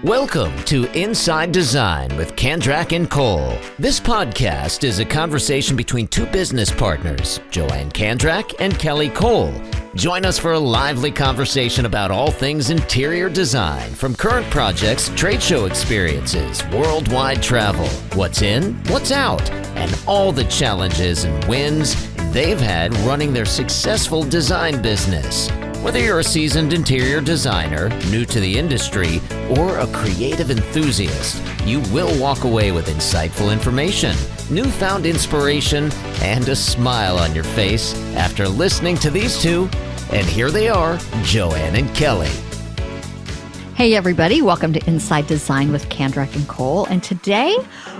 Welcome to Inside Design with Kandrac and Kole. This podcast is a conversation between two business partners, Joann Kandrac and Kelly Kole. Join us for a lively conversation about all things interior design, from current projects, trade show experiences, worldwide travel, what's in, what's out, and all the challenges and wins they've had running their successful design business. Whether you're a seasoned interior designer, new to the industry, or a creative enthusiast, you will walk away with insightful information, newfound inspiration, and a smile on your face after listening to these two. And here they are, Joann and Kelly. Hey everybody, welcome to Inside Design with Kandrac and Kole. And today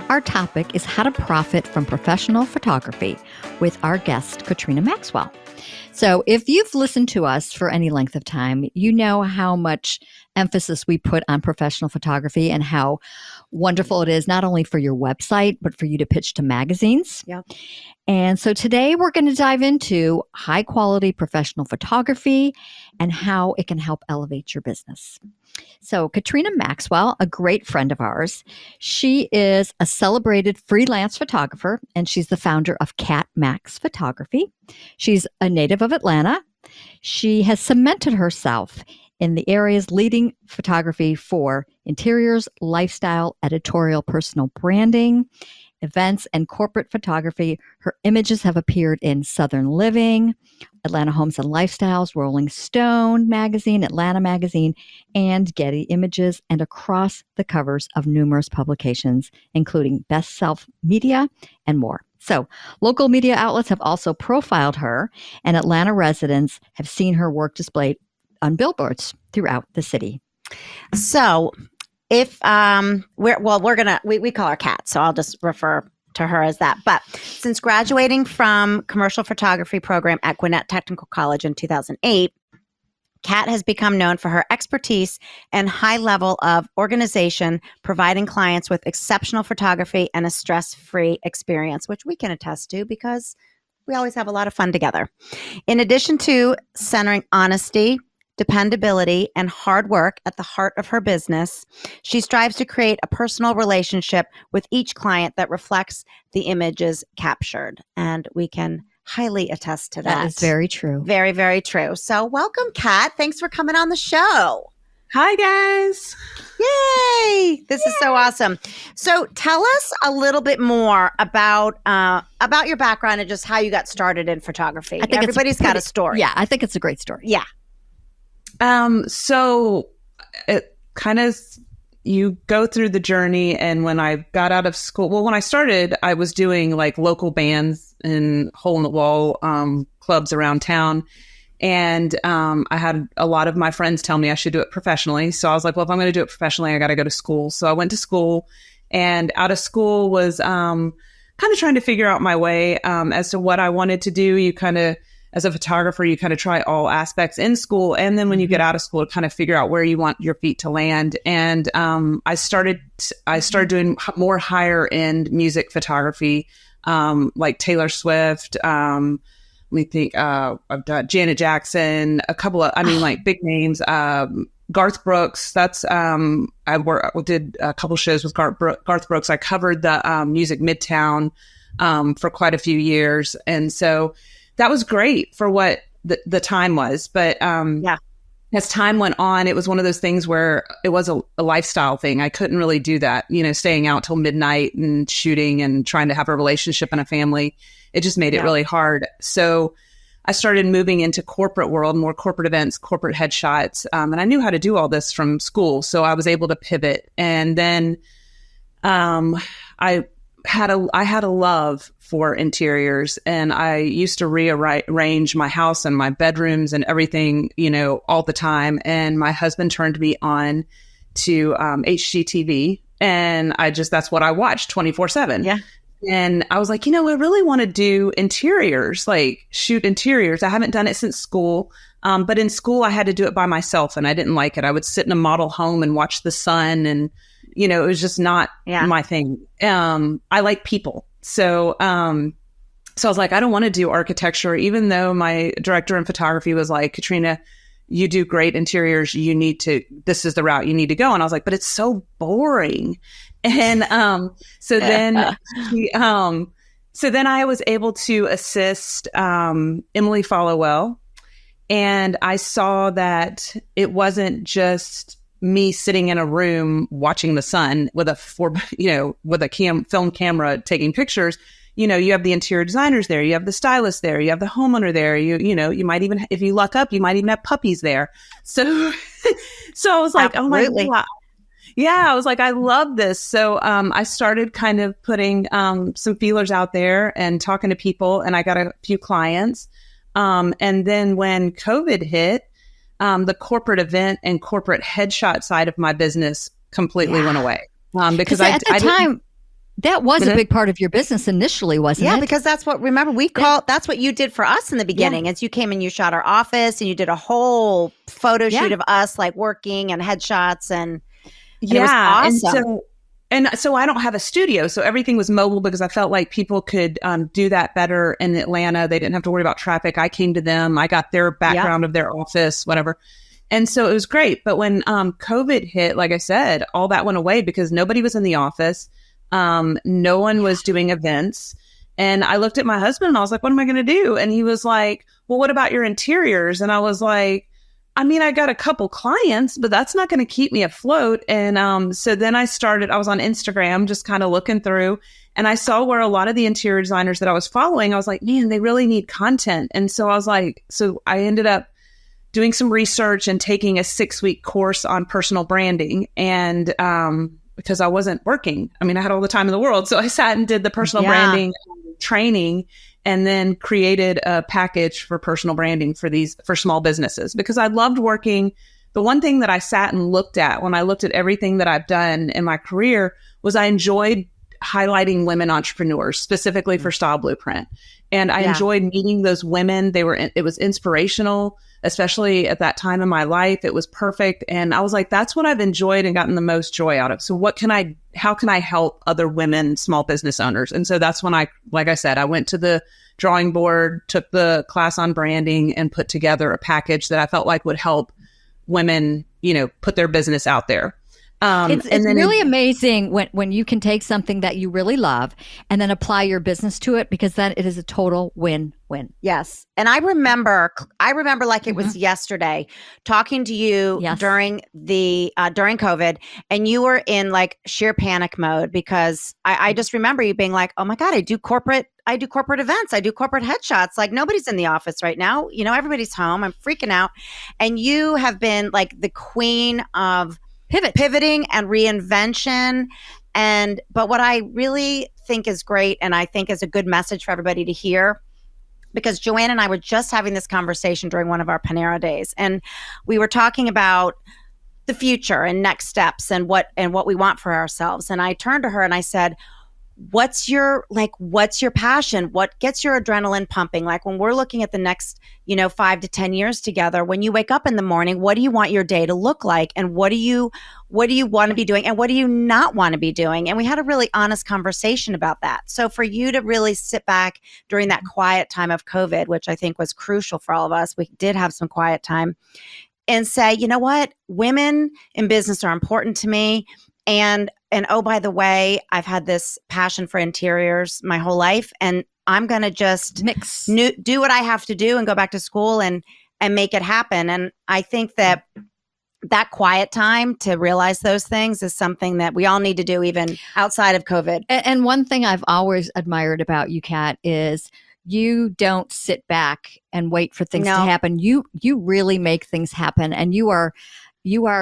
our topic is how to profit from professional photography with our guest, Catrina Maxwell. So if you've listened to us for any length of time, you know how much emphasis we put on professional photography and how wonderful it is, not only for your website, but for you to pitch to magazines. Yeah. And so today we're going to dive into high quality professional photography and how it can help elevate your business. So Catrina Maxwell, a great friend of ours, she is a celebrated freelance photographer, and she's the founder of Cat Max Photography. She's a native of Atlanta. She has cemented herself in the area's leading photography for interiors, lifestyle, editorial, personal branding, events, and corporate photography. Her images have appeared in Southern Living, Atlanta Homes and Lifestyles, Rolling Stone magazine, Atlanta magazine, and Getty Images, and across the covers of numerous publications, including Best Self Media and more. So local media outlets have also profiled her, and Atlanta residents have seen her work displayed on billboards throughout the city. So if we call her Cat, so I'll just refer to her as that. But since graduating from commercial photography program at Gwinnett Technical College in 2008, Cat has become known for her expertise and high level of organization, providing clients with exceptional photography and a stress-free experience, which we can attest to because we always have a lot of fun together. In addition to centering honesty, dependability, and hard work at the heart of her business, she strives to create a personal relationship with each client that reflects the images captured. And we can highly attest to that. That is very true. Very, very true. So welcome, Kat. Thanks for coming on the show. Hi, guys. Yay! This is so awesome. So tell us a little bit more about your background and just how you got started in photography. I think everybody's got a story. Yeah, I think it's a great story. Yeah. So it kind of, you go through the journey, and when I got out of school, when I started, I was doing like local bands and hole-in-the-wall clubs around town. And I had a lot of my friends tell me I should do it professionally. So I was like, well, if I'm going to do it professionally, I got to go to school. So I went to school, and out of school was kind of trying to figure out my way as to what I wanted to do. You kind of, as a photographer, you kind of try all aspects in school. And then when you get out of school, to kind of figure out where you want your feet to land. And I started doing more higher end music photography, like Taylor Swift. Let me think. I've done Janet Jackson, a couple of, like big names. Garth Brooks. That's I did a couple shows with Garth Brooks. I covered the Music Midtown for quite a few years, and so that was great for what the time was. But as time went on, it was one of those things where it was a lifestyle thing. I couldn't really do that, staying out till midnight and shooting and trying to have a relationship and a family. It just made it really hard. So I started moving into corporate world, more corporate events, corporate headshots. And I knew how to do all this from school. So I was able to pivot. And then I had a love for interiors, and I used to rearrange my house and my bedrooms and everything, all the time. And my husband turned me on to HGTV, and that's what I watched 24/7. Yeah. And I was like, I really want to do interiors, like shoot interiors. I haven't done it since school. But in school I had to do it by myself, and I didn't like it. I would sit in a model home and watch the sun, and it was just not my thing. I like people. So I was like, I don't want to do architecture, even though my director in photography was like, Catrina, you do great interiors. This is the route you need to go. And I was like, but it's so boring. And, so then I was able to assist, Emily Followell. And I saw that it wasn't just me sitting in a room watching the sun with a film camera taking pictures. You have the interior designers there, you have the stylist there, you have the homeowner there, you might even, if you luck up, you might even have puppies there. So, I was like, Absolutely. oh my God. Yeah, I was like, I love this. So, I started kind of putting, some feelers out there and talking to people, and I got a few clients. And then when COVID hit, the corporate event and corporate headshot side of my business completely went away. Because at the time, that was a big part of your business initially, wasn't it? Yeah, because that's what that's what you did for us in the beginning. As you came and you shot our office and you did a whole photo shoot of us like working and headshots and it was awesome. And so I don't have a studio. So everything was mobile because I felt like people could do that better in Atlanta. They didn't have to worry about traffic. I came to them. I got their background of their office, whatever. And so it was great. But when COVID hit, like I said, all that went away because nobody was in the office. No one was doing events. And I looked at my husband and I was like, what am I going to do? And he was like, well, what about your interiors? And I was like, I mean, I got a couple clients, but that's not going to keep me afloat. And so then I was on Instagram just kind of looking through, and I saw where a lot of the interior designers that I was following, I was like, man, they really need content. And so I ended up doing some research and taking a 6-week course on personal branding. And because I wasn't working, I mean, I had all the time in the world. So I sat and did the personal branding training, and then created a package for personal branding for small businesses, because I loved working. The one thing that I sat and looked at when I looked at everything that I've done in my career was I enjoyed highlighting women entrepreneurs, specifically for Style Blueprint. And I enjoyed meeting those women. It was inspirational, especially at that time in my life. It was perfect. And I was like, that's what I've enjoyed and gotten the most joy out of. So how can I help other women, small business owners? And so that's when like I said, I went to the drawing board, took the class on branding, and put together a package that I felt like would help women, put their business out there. It's really amazing when you can take something that you really love and then apply your business to it, because then it is a total win-win. Yes. And I remember like it was yesterday talking to you during COVID, and you were in like sheer panic mode because I just remember you being like, oh my God, I do corporate events. I do corporate headshots. Like nobody's in the office right now. Everybody's home. I'm freaking out. And you have been like the queen of pivoting and reinvention. But what I really think is great, and I think is a good message for everybody to hear, because Joann and I were just having this conversation during one of our Panera days, and we were talking about the future and next steps and what we want for ourselves. And I turned to her and I said, what's your passion? What gets your adrenaline pumping? Like when we're looking at the next, 5 to 10 years together, when you wake up in the morning, what do you want your day to look like? And what do you want to be doing? And what do you not want to be doing? And we had a really honest conversation about that. So for you to really sit back during that quiet time of COVID, which I think was crucial for all of us, we did have some quiet time, and say, you know what? Women in business are important to me. And oh, by the way, I've had this passion for interiors my whole life, and I'm going to just do what I have to do and go back to school and make it happen. And I think that quiet time to realize those things is something that we all need to do, even outside of COVID. And one thing I've always admired about you, Kat, is you don't sit back and wait for things to happen. You really make things happen, and you are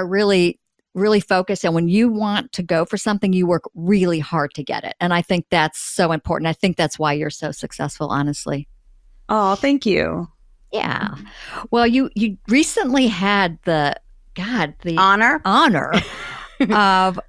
really focused. And when you want to go for something, you work really hard to get it. And I think that's so important. I think that's why you're so successful, honestly. Oh, thank you. Yeah. Well, you recently had the honor of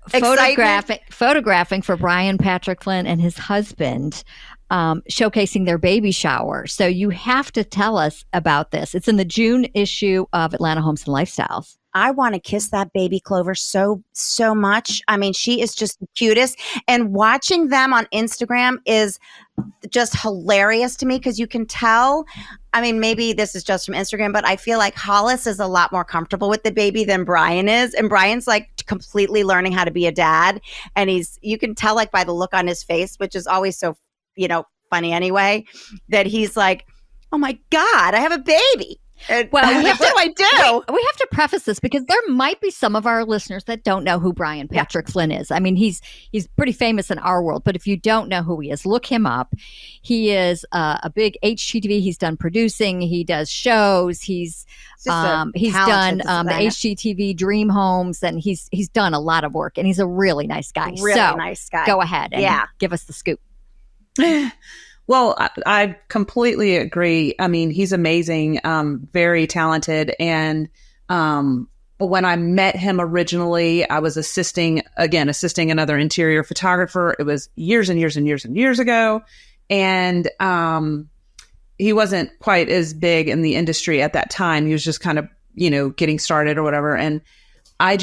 photographing for Brian Patrick Flynn and his husband showcasing their baby shower. So you have to tell us about this. It's in the June issue of Atlanta Homes and Lifestyles. I want to kiss that baby Clover so much. I mean, she is just the cutest. And watching them on Instagram is just hilarious to me because you can tell. I mean, maybe this is just from Instagram, but I feel like Hollis is a lot more comfortable with the baby than Brian is. And Brian's like completely learning how to be a dad. And you can tell like by the look on his face, which is always so, funny anyway, that he's like, oh my God, I have a baby. And well, what do I do? We have to preface this because there might be some of our listeners that don't know who Brian Patrick Flynn is. I mean, he's pretty famous in our world, but if you don't know who he is, look him up. He is a big HGTV. He's done producing. He does shows. He's done the HGTV Dream Homes, and he's done a lot of work. And he's a really nice guy. Nice guy. Go ahead and give us the scoop. Well, I completely agree. I mean, he's amazing, very talented. And when I met him originally, I was assisting another interior photographer. It was years and years and years and years ago. And he wasn't quite as big in the industry at that time. He was just kind of, getting started or whatever. And I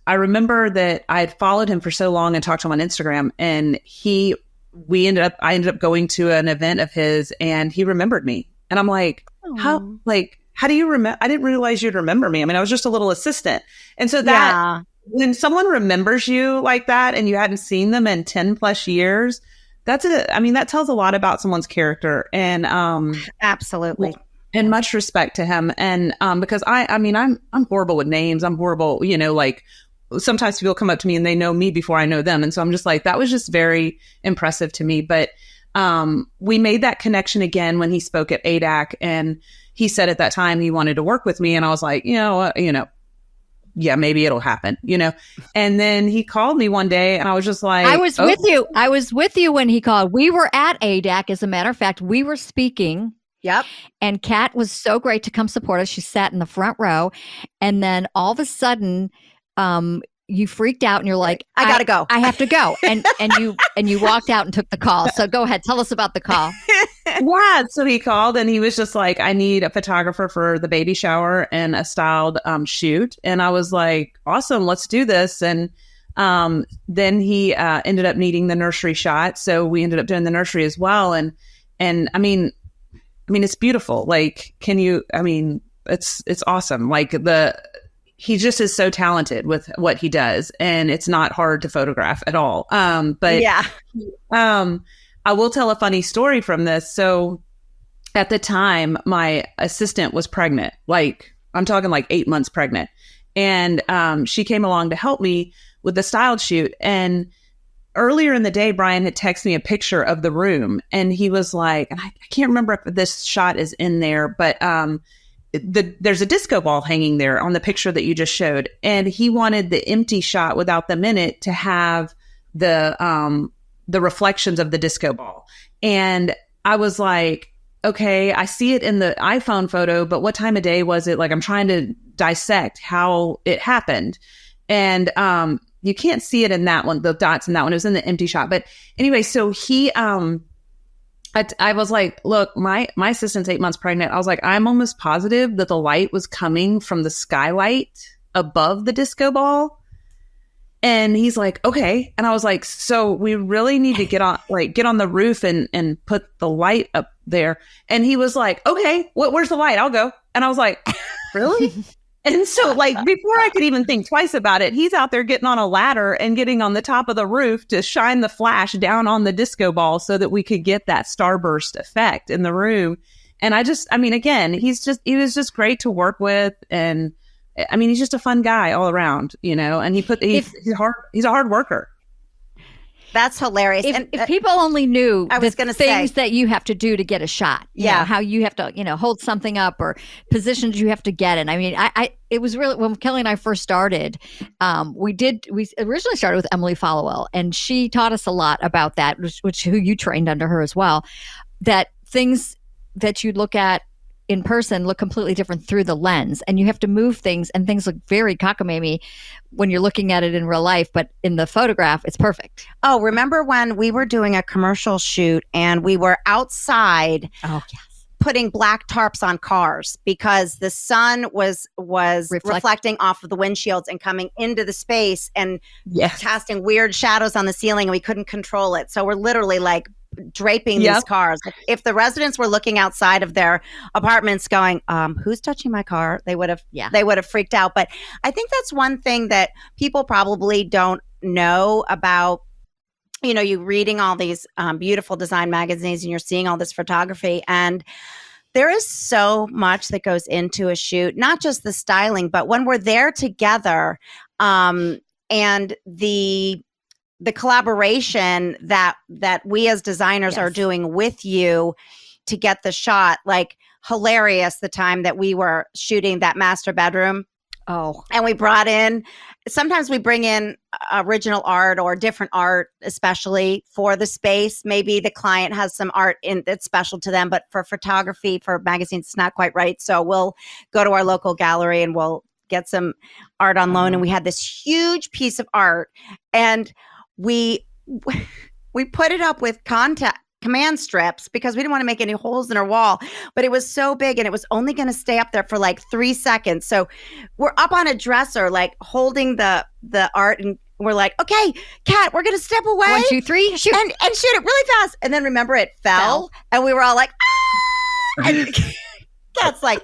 remember that I had followed him for so long and talked to him on Instagram, and I ended up going to an event of his, and he remembered me. And I'm like, how do you remember? I didn't realize you'd remember me. I mean, I was just a little assistant. And so that when someone remembers you like that and you hadn't seen them in 10 plus years, that tells a lot about someone's character. And, absolutely. And much respect to him. And, because I'm horrible with names. I'm horrible, sometimes people come up to me and they know me before I know them. And so I'm just like, that was just very impressive to me. But we made that connection again when he spoke at ADAC, and he said at that time he wanted to work with me. And I was like, yeah, maybe it'll happen, And then he called me one day and I was just like, I was with you. I was with you when he called. We were at ADAC. As a matter of fact, we were speaking. Yep. And Kat was so great to come support us. She sat in the front row. And then all of a sudden, you freaked out and you're like, I gotta go. I have to go. And you walked out and took the call. So go ahead. Tell us about the call. Yeah. So he called and he was just like, I need a photographer for the baby shower and a styled shoot. And I was like, awesome, let's do this. And then he ended up needing the nursery shot. So we ended up doing the nursery as well. And I mean, it's beautiful. Like, it's awesome. Like he just is so talented with what he does, and it's not hard to photograph at all. But I will tell a funny story from this. So at the time, my assistant was pregnant. Like, I'm talking like 8 months pregnant. And she came along to help me with the styled shoot. And earlier in the day, Brian had texted me a picture of the room, and he was like, and I can't remember if this shot is in there, but there's a disco ball hanging there on the picture that you just showed. And he wanted the empty shot without them in it to have the reflections of the disco ball. And I was like, okay, I see it in the iPhone photo, but what time of day was it? Like, I'm trying to dissect how it happened. And, you can't see it in that one, the dots in that one. It was in the empty shot. But anyway, so he, I was like, look, my assistant's 8 months pregnant. I was like, I'm almost positive that the light was coming from the skylight above the disco ball. And he's like, okay. And I was like, so we really need to get on the roof and put the light up there. And he was like, okay, where's the light? I'll go. And I was like, really? And so, like, before I could even think twice about it, he's out there getting on a ladder and getting on the top of the roof to shine the flash down on the disco ball so that we could get that starburst effect in the room. And again, he was just great to work with. And he's just a fun guy all around, and he's a hard worker. That's hilarious. If people only knew things that you have to do to get a shot, how you have to, hold something up or positions you have to get in. I mean, it was really, when Kelly and I first started, we originally started with Emily Followell, and she taught us a lot about that, who you trained under her as well, that things that you look at in person look completely different through the lens, and you have to move things, and things look very cockamamie when you're looking at it in real life, but in the photograph it's perfect. Oh, remember when we were doing a commercial shoot and we were outside putting black tarps on cars because the sun was reflecting off of the windshields and coming into the space and casting weird shadows on the ceiling, and we couldn't control it. So we're literally like draping these cars. If the residents were looking outside of their apartments going, who's touching my car? They would have freaked out. But I think that's one thing that people probably don't know about. You know, you reading all these beautiful design magazines and you're seeing all this photography, and there is so much that goes into a shoot, not just the styling, but when we're there together, and the collaboration that we as designers are doing with you to get the shot. Like, hilarious the time that we were shooting that master bedroom. Oh, and we brought in, sometimes we bring in original art or different art, especially for the space. Maybe the client has some art that's special to them, but for photography, for magazines, it's not quite right. So we'll go to our local gallery and we'll get some art on loan. And we had this huge piece of art, and we put it up with command strips because we didn't want to make any holes in our wall, but it was so big and it was only going to stay up there for like 3 seconds. So we're up on a dresser, like holding the art, and we're like, okay, Kat, we're going to step away. 1, 2, 3, shoot. And shoot it really fast. And then remember, it fell. And we were all like, ah! And Kat's like,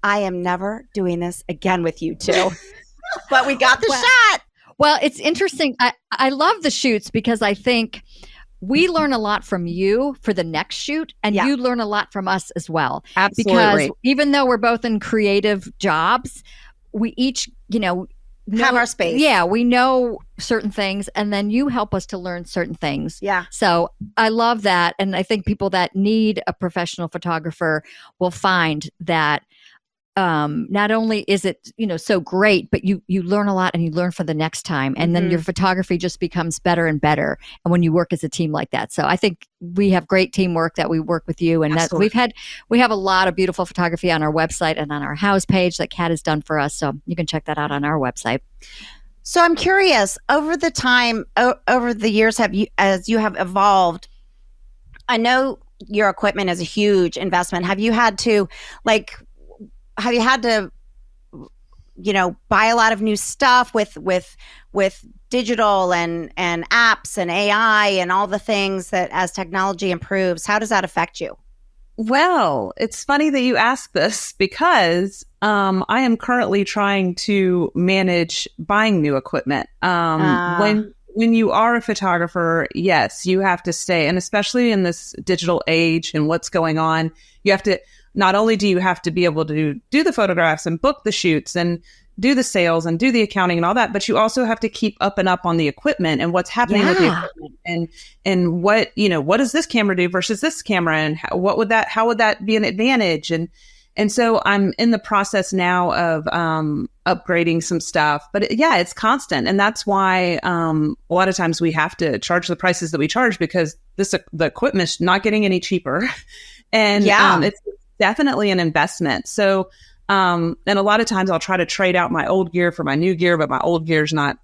I am never doing this again with you two. But we got the shot. Well, it's interesting. I love the shoots because I think we learn a lot from you for the next shoot, and you learn a lot from us as well. Absolutely. Because even though we're both in creative jobs, we each, have our space. Yeah, we know certain things, and then you help us to learn certain things. Yeah. So I love that, and I think people that need a professional photographer will find that not only is it so great, but you learn a lot, and you learn for the next time, and then your photography just becomes better and better. And when you work as a team like that, so I think we have great teamwork that we work with you, and that we have a lot of beautiful photography on our website and on our house page that Kat has done for us. So you can check that out on our website. So I'm curious, over the years, as you have evolved, I know your equipment is a huge investment. Have you had to buy a lot of new stuff with digital and apps and AI and all the things that as technology improves? How does that affect you? Well, it's funny that you ask this because I am currently trying to manage buying new equipment. When you are a photographer, yes, you have to stay, and especially in this digital age and what's going on, you have to. Not only do you have to be able to do the photographs and book the shoots and do the sales and do the accounting and all that, but you also have to keep up and up on the equipment and what's happening with the equipment and what does this camera do versus this camera, and how would that be an advantage? And so I'm in the process now of upgrading some stuff, but it's constant. And that's why a lot of times we have to charge the prices that we charge because the equipment's not getting any cheaper. And it's definitely an investment. So, and a lot of times I'll try to trade out my old gear for my new gear, but my old gear's not,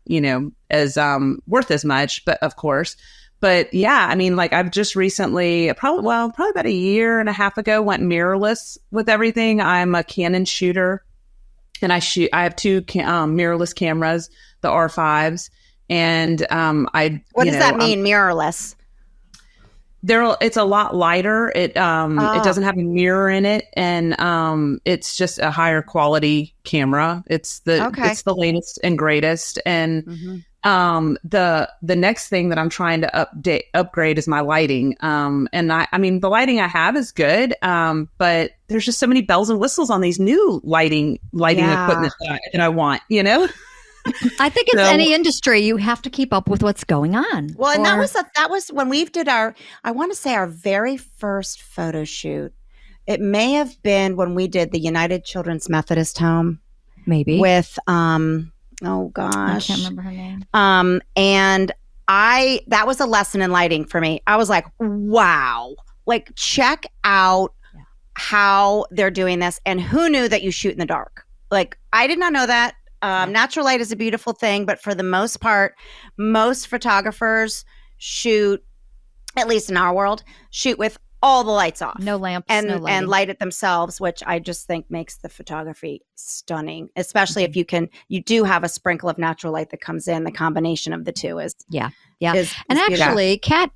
as worth as much, but of course. But yeah, I mean, like I've just recently, probably about a year and a half ago, went mirrorless with everything. I'm a Canon shooter, and I have 2 mirrorless cameras, the R5s, and What does that mean, mirrorless? It's a lot lighter. It doesn't have a mirror in it, and it's just a higher quality camera. It's the latest and greatest. And the next thing that I'm trying to upgrade is my lighting. And I mean the lighting I have is good, but there's just so many bells and whistles on these new lighting equipment that I want. I think it's any industry. You have to keep up with what's going on. Well, and that was when we did our very first photo shoot. It may have been when we did the United Children's Methodist Home. Maybe. With, oh gosh. I can't remember her name. And that was a lesson in lighting for me. I was like, wow, like check out how they're doing this, and who knew that you shoot in the dark. Like, I did not know that. Natural light is a beautiful thing, but for the most part, most photographers shoot, at least in our world, shoot with all the lights off. No lamps, and no lighting. and light it themselves, which I just think makes the photography stunning, especially if you do have a sprinkle of natural light that comes in. The combination of the two is Yeah. is And beautiful. actually, Kat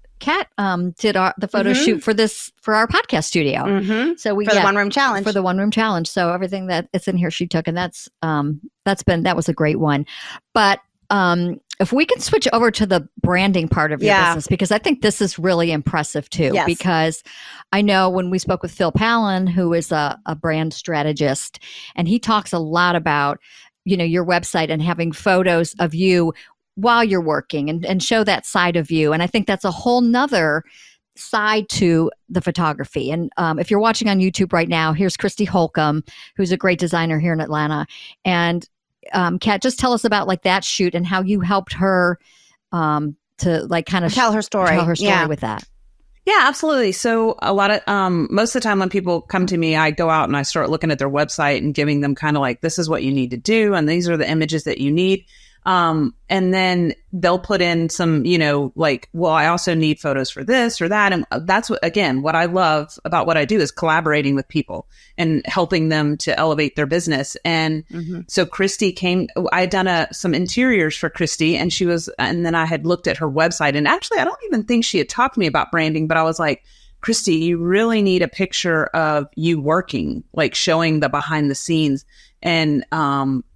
did the photo shoot for our podcast studio. Mhm. So we For the one room challenge. For the one room challenge. So everything that it's in here she took, and that was a great one. But if we can switch over to the branding part of your business, because I think this is really impressive too. Yes. Because I know when we spoke with Phil Palin, who is a brand strategist, and he talks a lot about, your website and having photos of you while you're working and show that side of you. And I think that's a whole nother side to the photography. And if you're watching on YouTube right now, here's Christy Holcomb, who's a great designer here in Atlanta. And Kat, just tell us about like that shoot and how you helped her to like kind of tell her story. With that. Yeah, absolutely. So a lot of, most of the time when people come to me, I go out and I start looking at their website and giving them kind of like, this is what you need to do. And these are the images that you need. And then they'll put in some, like, well, I also need photos for this or that. And that's what I love about what I do is collaborating with people and helping them to elevate their business. And so Christy I had done some interiors for Christy, and then I had looked at her website, and actually, I don't even think she had talked to me about branding, but I was like, Christy, you really need a picture of you working, like showing the behind the scenes and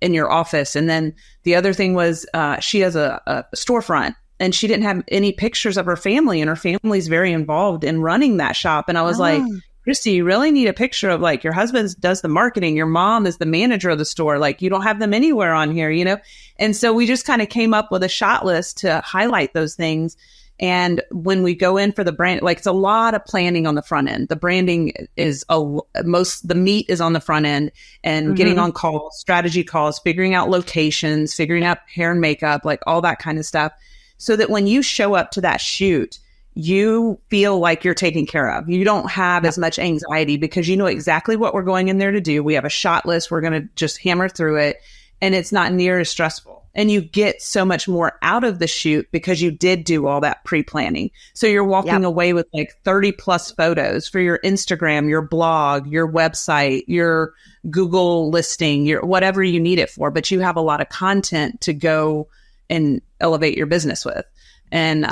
in your office. And then the other thing was she has a storefront, and she didn't have any pictures of her family, and her family's very involved in running that shop. And I was like, Christy, you really need a picture of like your husband does the marketing, your mom is the manager of the store. Like, you don't have them anywhere on here, And so we just kind of came up with a shot list to highlight those things. And when we go in for the brand, like, it's a lot of planning on the front end. The branding is the meat is on the front end, and getting on calls, strategy calls, figuring out locations, figuring out hair and makeup, like all that kind of stuff. So that when you show up to that shoot, you feel like you're taken care of. You don't have as much anxiety because you know exactly what we're going in there to do. We have a shot list. We're going to just hammer through it, and it's not near as stressful. And you get so much more out of the shoot because you did do all that pre-planning. So you're walking away with like 30 plus photos for your Instagram, your blog, your website, your Google listing, your whatever you need it for. But you have a lot of content to go and elevate your business with. And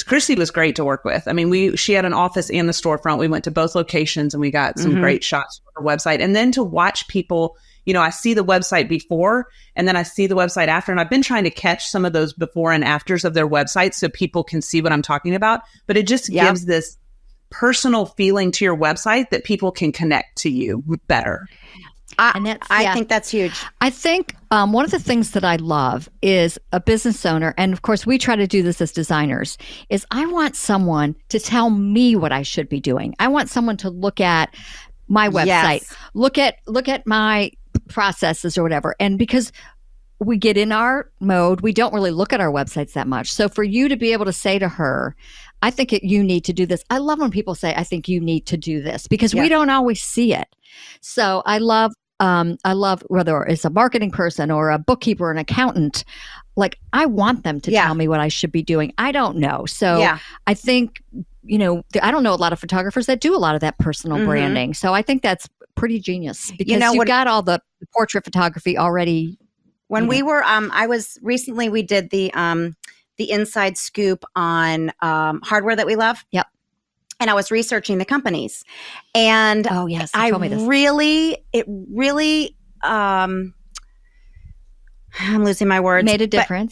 Christy was great to work with. I mean, she had an office and the storefront. We went to both locations, and we got some great shots for her website. And then to watch people, I see the website before, and then I see the website after. And I've been trying to catch some of those before and afters of their website so people can see what I'm talking about. But it just gives this personal feeling to your website that people can connect to you better. I think that's huge. I think one of the things that I love is a business owner, and of course we try to do this as designers, is I want someone to tell me what I should be doing. I want someone to look at my website, look at my processes or whatever. And because we get in our mode, we don't really look at our websites that much. So for you to be able to say to her, I think you need to do this. I love when people say, I think you need to do this, because we don't always see it. So I love whether it's a marketing person or a bookkeeper or an accountant, like I want them to tell me what I should be doing. I don't know. So I think, I don't know a lot of photographers that do a lot of that personal branding. So I think that's pretty genius, because you've got all the portrait photography already. When we were, we did the inside scoop on hardware that we love. Yep. And I was researching the companies, and oh yes, you told me this. I'm losing my words. Made a difference.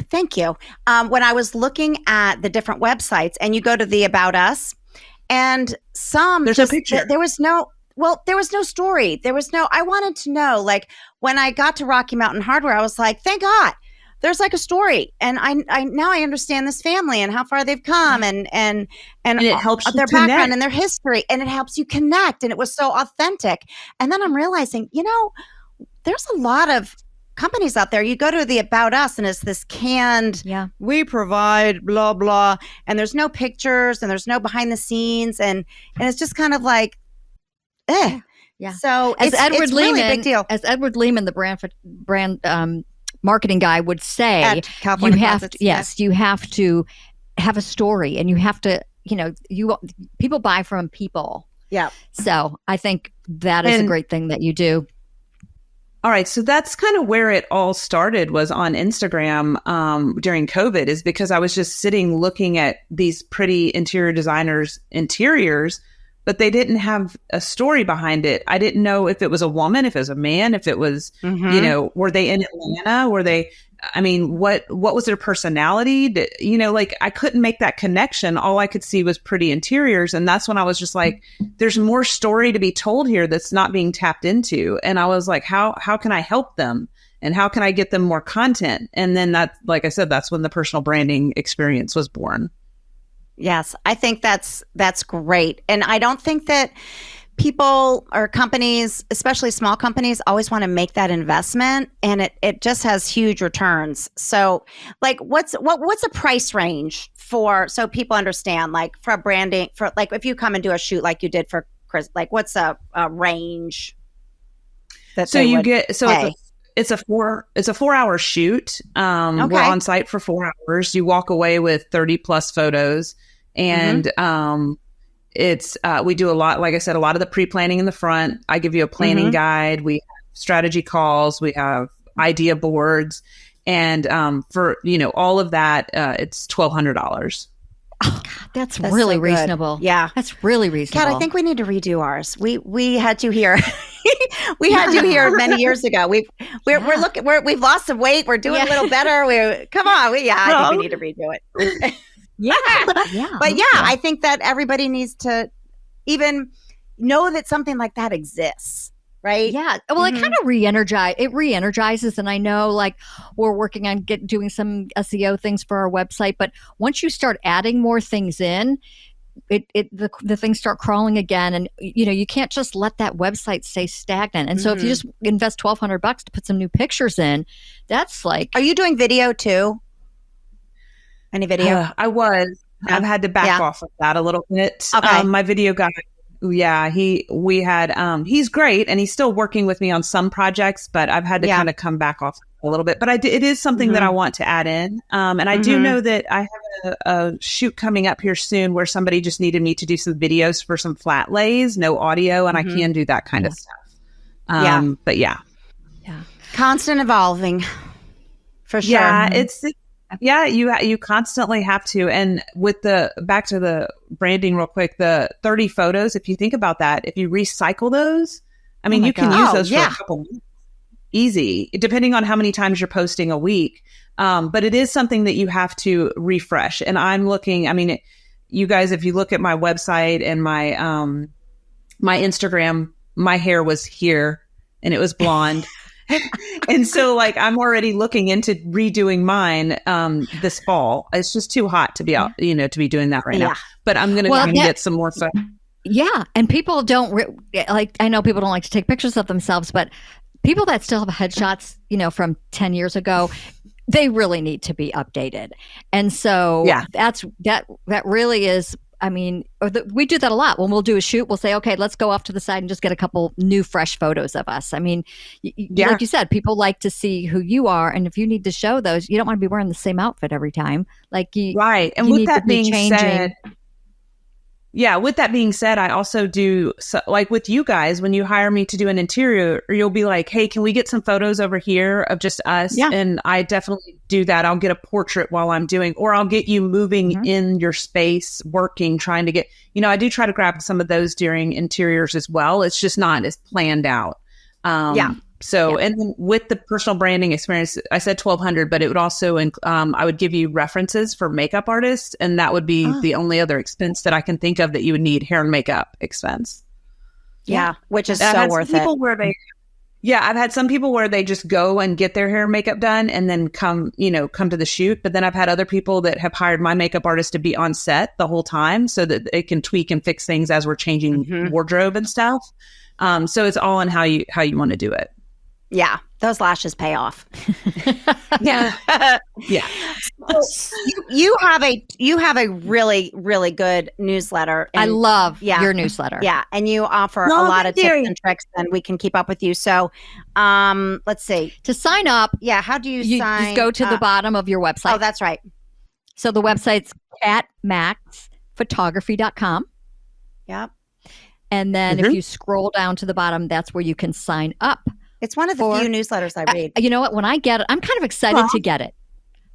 Thank you. When I was looking at the different websites, and you go to the About Us, and there's no picture. There was no story. I wanted to know, like, when I got to Rocky Mountain Hardware, I was like, thank God. There's like a story, and I now I understand this family and how far they've come, and it helps their background and their history, and it helps you connect. And it was so authentic. And then I'm realizing, there's a lot of companies out there. You go to the About Us, and it's this canned, we provide blah blah, and there's no pictures, and there's no behind the scenes, and it's just kind of like, Yeah. So As it's really a big deal. As Edward Lehman, the brand marketing guy, would say, At California Closets, you have to have a story, and you have to, people buy from people. Yeah. So I think that is a great thing that you do. All right. So that's kind of where it all started, was on Instagram during COVID, is because I was just sitting looking at these pretty interior designers' interiors, but they didn't have a story behind it. I didn't know if it was a woman, if it was a man, if it was, were they in Atlanta? Were they, what was their personality? I couldn't make that connection. All I could see was pretty interiors. And that's when I was just like, there's more story to be told here that's not being tapped into. And I was like, how can I help them? And how can I get them more content? And then that, like I said, that's when the personal branding experience was born. Yes, I think that's great. And I don't think that people or companies, especially small companies, always want to make that investment, and it just has huge returns. So like what's a price range so people understand, like for branding, for like if you come and do a shoot like you did for Chris, like what's a range that so they you would get so pay? it's a 4-hour shoot. We're on site for 4 hours. You walk away with 30 plus photos. And we do a lot, like I said, a lot of the pre-planning in the front. I give you a planning guide. We have strategy calls. We have idea boards. And for, all of that, it's $1,200. Oh, God, that's really so reasonable. Yeah. That's really reasonable. God, I think we need to redo ours. We had you here. We had you here many years ago. We've lost some weight. We're doing a little better. I think we need to redo it. Yeah. But I think that everybody needs to even know that something like that exists, right? Yeah. Well, it kind of re-energizes. And I know, like, we're working on doing some SEO things for our website, but once you start adding more things in, the things start crawling again. And, you can't just let that website stay stagnant. And so if you just invest $1,200 to put some new pictures in, that's like. Are you doing video too? Any video? I was. Yeah. I've had to back off of that a little bit. Okay. My video guy, he's great, and he's still working with me on some projects, but I've had to kind of come back off a little bit. But it is something that I want to add in. And I do know that I have a shoot coming up here soon where somebody just needed me to do some videos for some flat lays, no audio, and I can do that kind of stuff. But constant evolving, for sure. Yeah, you constantly have to. And with back to the branding real quick, the 30 photos, if you think about that, if you recycle those, you can use those for a couple months. Easy, depending on how many times you're posting a week. But it is something that you have to refresh. And I'm looking, you guys, if you look at my website and my Instagram, my hair was here and it was blonde. And so like, I'm already looking into redoing mine this fall. It's just too hot to be out, to be doing that right now. But I'm going to get some more fun. Yeah. And people don't I know people don't like to take pictures of themselves, but people that still have headshots, from 10 years ago, they really need to be updated. And so that really is, we do that a lot. When we'll do a shoot, we'll say, okay, let's go off to the side and just get a couple new fresh photos of us. Like you said, people like to see who you are. And if you need to show those, you don't want to be wearing the same outfit every time. Right. And with that being said, with that being said, I also do, like with you guys, when you hire me to do an interior, you'll be like, hey, can we get some photos over here of just us? Yeah. And I definitely do that. I'll get a portrait while I'm doing, or I'll get you moving in your space, working, trying to get, I do try to grab some of those during interiors as well. It's just not as planned out. And then with the personal branding experience, I said $1,200, but it would also, I would give you references for makeup artists, and that would be the only other expense that I can think of that you would need, hair and makeup expense. Yeah, which is so worth it. I've had some people where they just go and get their hair and makeup done and then come to the shoot. But then I've had other people that have hired my makeup artist to be on set the whole time so that they can tweak and fix things as we're changing wardrobe and stuff. So it's all in how you want to do it. Yeah, those lashes pay off. Yeah. You have a really, really good newsletter. I love your newsletter. Yeah. And you offer a lot of tips and tricks, and we can keep up with you. So let's see. To sign up. Yeah. How do you sign? Just go to the bottom of your website. Oh, that's right. So the website's catmaxphotography.com. Yep. And then if you scroll down to the bottom, that's where you can sign up. It's one of the few newsletters I read. You know what? When I get it, I'm kind of excited to get it.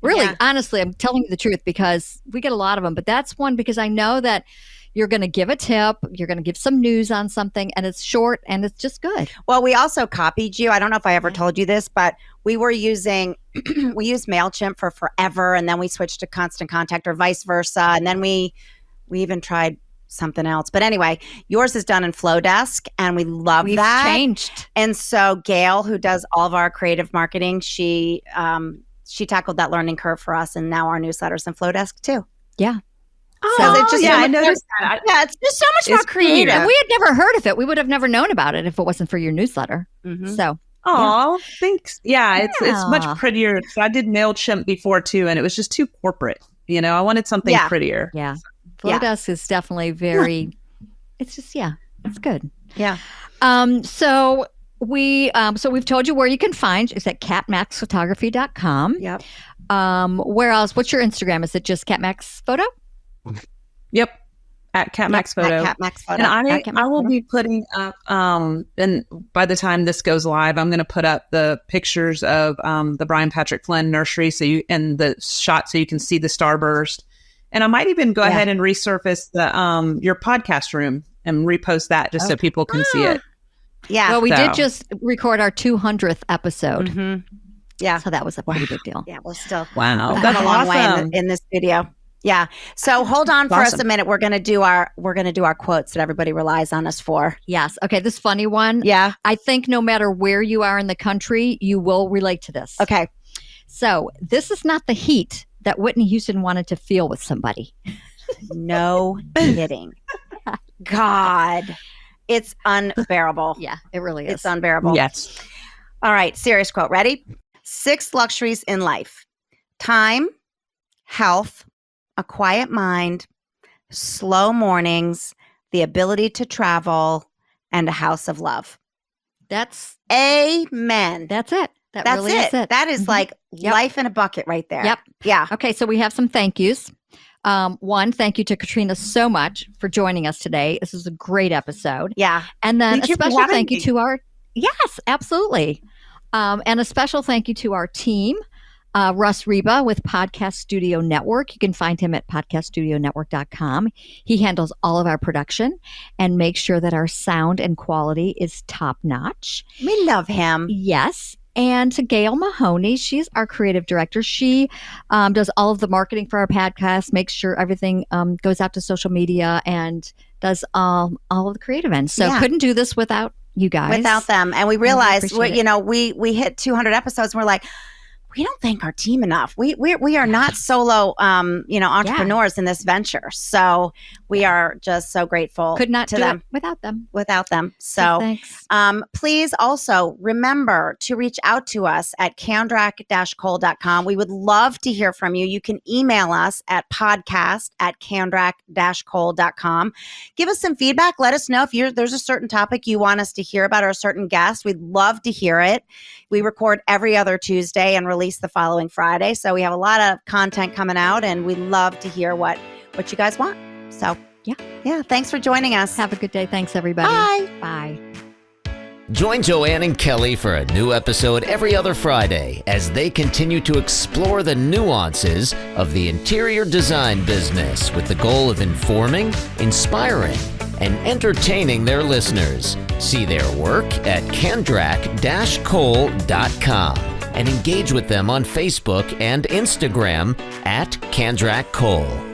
Really, honestly, I'm telling you the truth because we get a lot of them. But that's one because I know that you're going to give a tip, you're going to give some news on something, and it's short and it's just good. Well, we also copied you. I don't know if I ever told you this, but we were using, we used MailChimp for forever, and then we switched to Constant Contact or vice versa. And then we even tried something else. But anyway, yours is done in Flowdesk, and we love that. We've changed. And so Gail, who does all of our creative marketing, she tackled that learning curve for us, and now our newsletter's in Flowdesk too. Yeah. So it's just I noticed that. Yeah, it's just so much more creative. And we had never heard of it. We would have never known about it if it wasn't for your newsletter. So. Oh, thanks. Yeah, it's much prettier. So I did MailChimp before too, and it was just too corporate. You know, I wanted something prettier. Yeah. Flowdesk is definitely very, it's just, it's good. Yeah. So we've told you where you can find, it's at catmaxphotography.com. Yep. Where else? What's your Instagram? Is it just catmaxphoto? Yep. At catmaxphoto. At catmaxphoto. And I will be putting up, and by the time this goes live, I'm going to put up the pictures of the Brian Patrick Flynn nursery and the shot so you can see the starburst. And I might even go ahead and resurface the your podcast room and repost that just so people can see it. Yeah. Well, we did just record our 200th episode. Yeah. So that was a pretty big deal. Yeah. We'll still Wow. we've That's come a long awesome. way in this video. Yeah. So hold on for us a minute. We're gonna do our quotes that everybody relies on us for. Yes. Okay. This funny one. Yeah. I think no matter where you are in the country, you will relate to this. Okay. So this is not the heat that Whitney Houston wanted to feel with somebody. No kidding. God. It's unbearable. Yeah, it really is. It's unbearable. Yes. All right. Serious quote. Ready? 6 luxuries in life: time, health, a quiet mind, slow mornings, the ability to travel, and a house of love. That's amen. That's it. That's really is it. That is like life in a bucket right there. Yep. Yeah. Okay. So we have some thank yous. One, thank you to Catrina so much for joining us today. This is a great episode. Yeah. And then Thank a you for special having thank you me. to our, yes, absolutely. And a special thank you to our team, Russ Reba with Podcast Studio Network. You can find him at podcaststudionetwork.com. He handles all of our production and makes sure that our sound and quality is top notch. We love him. Yes. And to Gail Mahoney, she's our creative director. She does all of the marketing for our podcast, makes sure everything goes out to social media, and does all of the creative ends. So couldn't do this without you guys. Without them. And we realized, appreciate we hit 200 episodes and we're like, we don't thank our team enough. We are not solo, entrepreneurs in this venture. So we are just so grateful. Could not to do them it without them. So thanks. Please also remember to reach out to us at Kandrac-Kole.com. We would love to hear from you. You can email us at podcast@Kandrac-Kole.com. Give us some feedback. Let us know if there's a certain topic you want us to hear about or a certain guest. We'd love to hear it. We record every other Tuesday and release the following Friday. So we have a lot of content coming out, and we love to hear what you guys want. So yeah. Thanks for joining us. Have a good day. Thanks, everybody. Bye. Bye. Join Joann and Kelly for a new episode every other Friday as they continue to explore the nuances of the interior design business with the goal of informing, inspiring, and entertaining their listeners. See their work at Kandrac-Kole.com and engage with them on Facebook and Instagram at Kandrac Kole.